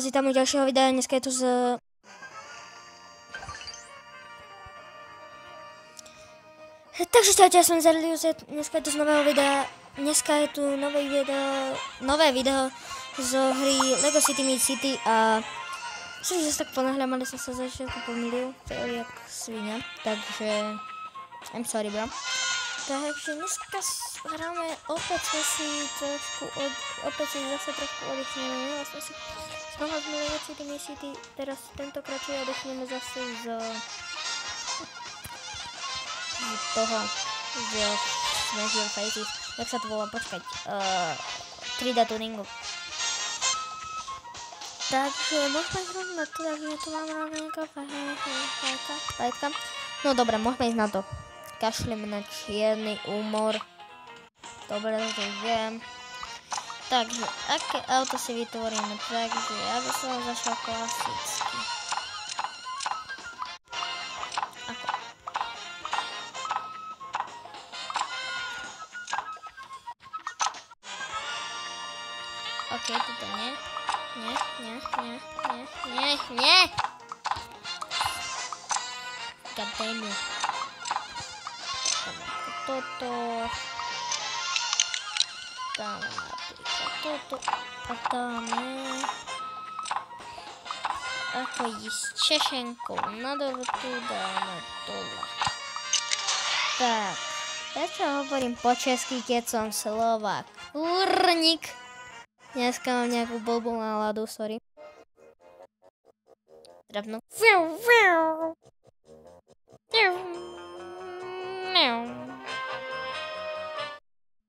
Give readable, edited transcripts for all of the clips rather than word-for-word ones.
vítam u ďalšieho videa. Dneska je tu Takže čaute, ja som Zerlius, dneska je tu z nového videa. Dneska je tu nové video zo hry Lego City Meet City a som sa tak ponáhľam, ale som sa začiatku pomýlil, to je jak svinia, takže I'm sorry, bro. Takže dneska hráme, opäť si zase trošku oddychneme, vlastne si znova sme Lego City Meet City, teraz tentokrát si oddychneme zase z toho, z Smash Your Faces, jak sa to volá, počkať, 3D tuningu. Takže môžeme ísť rovno na to, takže tu mám rovnenko fajtka. No dobre, môžeme ísť na to. Kašlem na čierny úmor. Dobre, to už viem. Takže, aké auto si vytvoríme? Takže, ja by som začal klasicky. Ako? OK, toto nie. Nie. God damn it. Toto. Dáme napríklad toto. A dáme... Ako ísť češenkou na dortu, dáme dole. Tak. Prečo hovorím po česky, keď som Slovák? Kurník. Dneska mám nejakú blbú náladu, sorry. Drobno.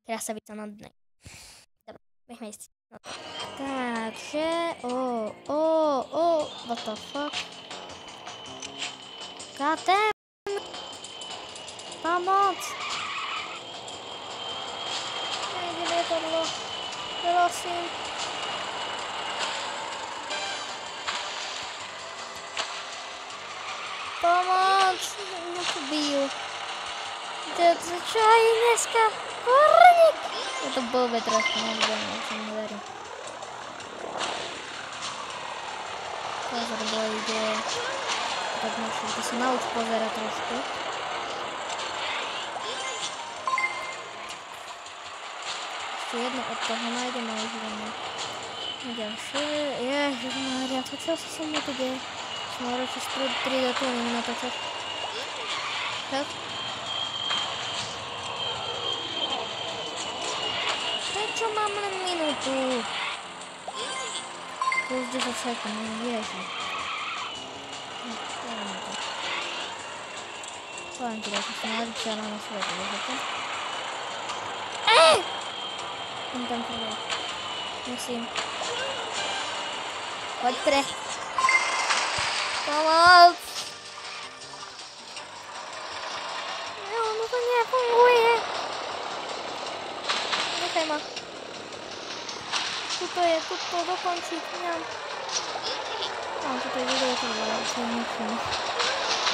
Krasavica na dne. Dobre, nechme ísť. Takže, what the fuck? God damn. Pomoc. Nejde lietadlo. Prosím. Pomoc. Mňa tu bijú. Čo je dneska? Kurník. Je to blbé trošku, neviem, jak sa mi verí. Pozor, bo ide. Tak musím, to sa nauč pozerať trošku. Ešte jedno od toho nájdem a už ideme. Ďalšie. Ježišmária, to čo sa mne tu deje? Som radšej z 3D tuning natočať. Tak. Prečo mám len minútu? Plus 10 sekúnd, ježi. Poviem ti, da som sa naličala na svetu, viete? Idem tam prvej. Musím. Poď pre. Pomoc! No to nefunguje. Nechaj ma. Tuto je, tuto dokončiť. Mám tuto video, to bolo, čo musím.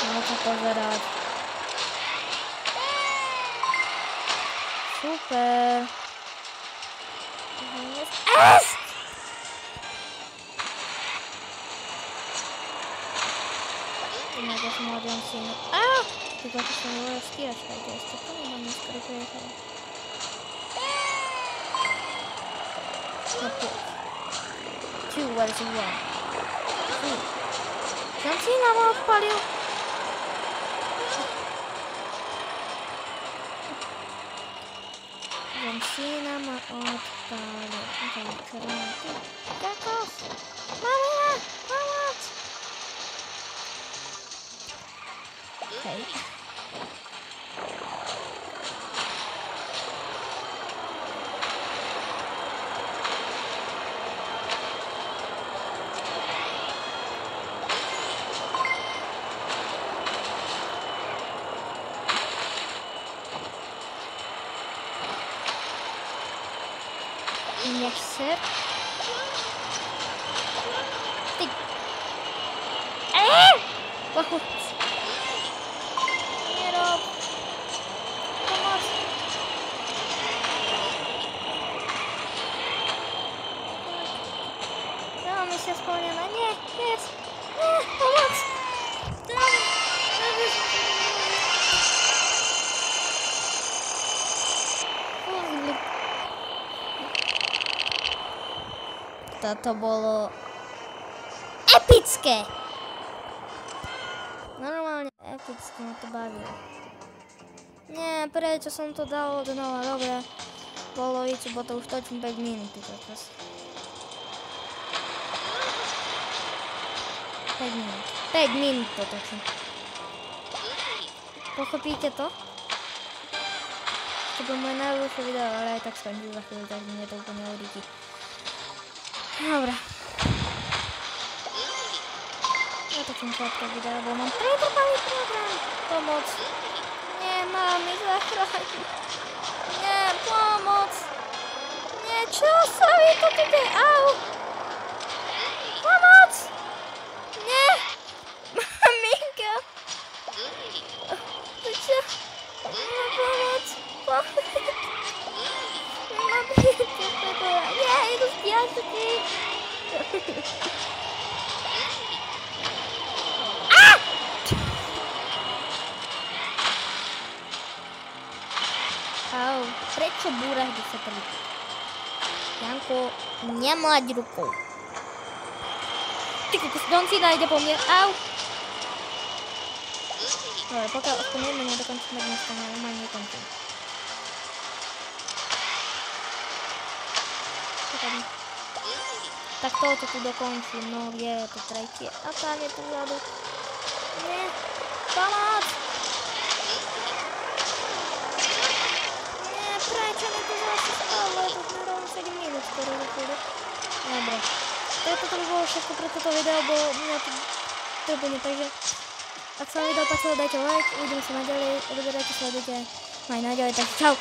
Mám to pozerať. Super. Inak ja som hodil si... Ty to som hovoril stíračka, to je to mám neskôr prijechať. Two, what is it wrong? Som si nám odpalil. Som si nám odpalil. Kakos! Mamina! Pomoc! Hej. Nechce. Ty. Pochod. Nerob. Pomoc. Ja, misia spełniona. Toto bolo epické. Normálne epické ma to bavilo. Nie, prečo som to dal od znova, dobre. Polovicu, bo to už točím 5 minút. 5 minút to točím. Pochopíte to? To bolo moje najlepšie video, ale aj tak skončí za chvíľu, tak mne to úplne odíti. Dobre. Ja točím krátke video, bo mám pretrvalý program. Pomoc. Nie, mami, zachráň. Nie, pomoc. Nie, čo sa mi to tu deje? Au. Pomoc. Nie. Maminka. Čo? Pomoc. Nie, idú z piačky. Au, prečo búraš do satelitu? Janko, nemlať rukou. Ty kokos, Don si nájde po mne. Au. Dobre, pokiaľ aspoň jedno nedokončíme dneska, normálne nekončím. Tak toto tu dokončím, no je to tretie. A tam je tu vzadu. Nie, pomoc! Nie, prečo mi to zase stalo? To sme rovno 7 minút skoro za chvíľu. Dobre. Toto by bolo všetko pre toto video, bo mňa to trpenie, takže ak sa vám video páčilo, dajte like, uvidíme sa naďalej, odoberajte, sledujte, aj naďalej, takže čau!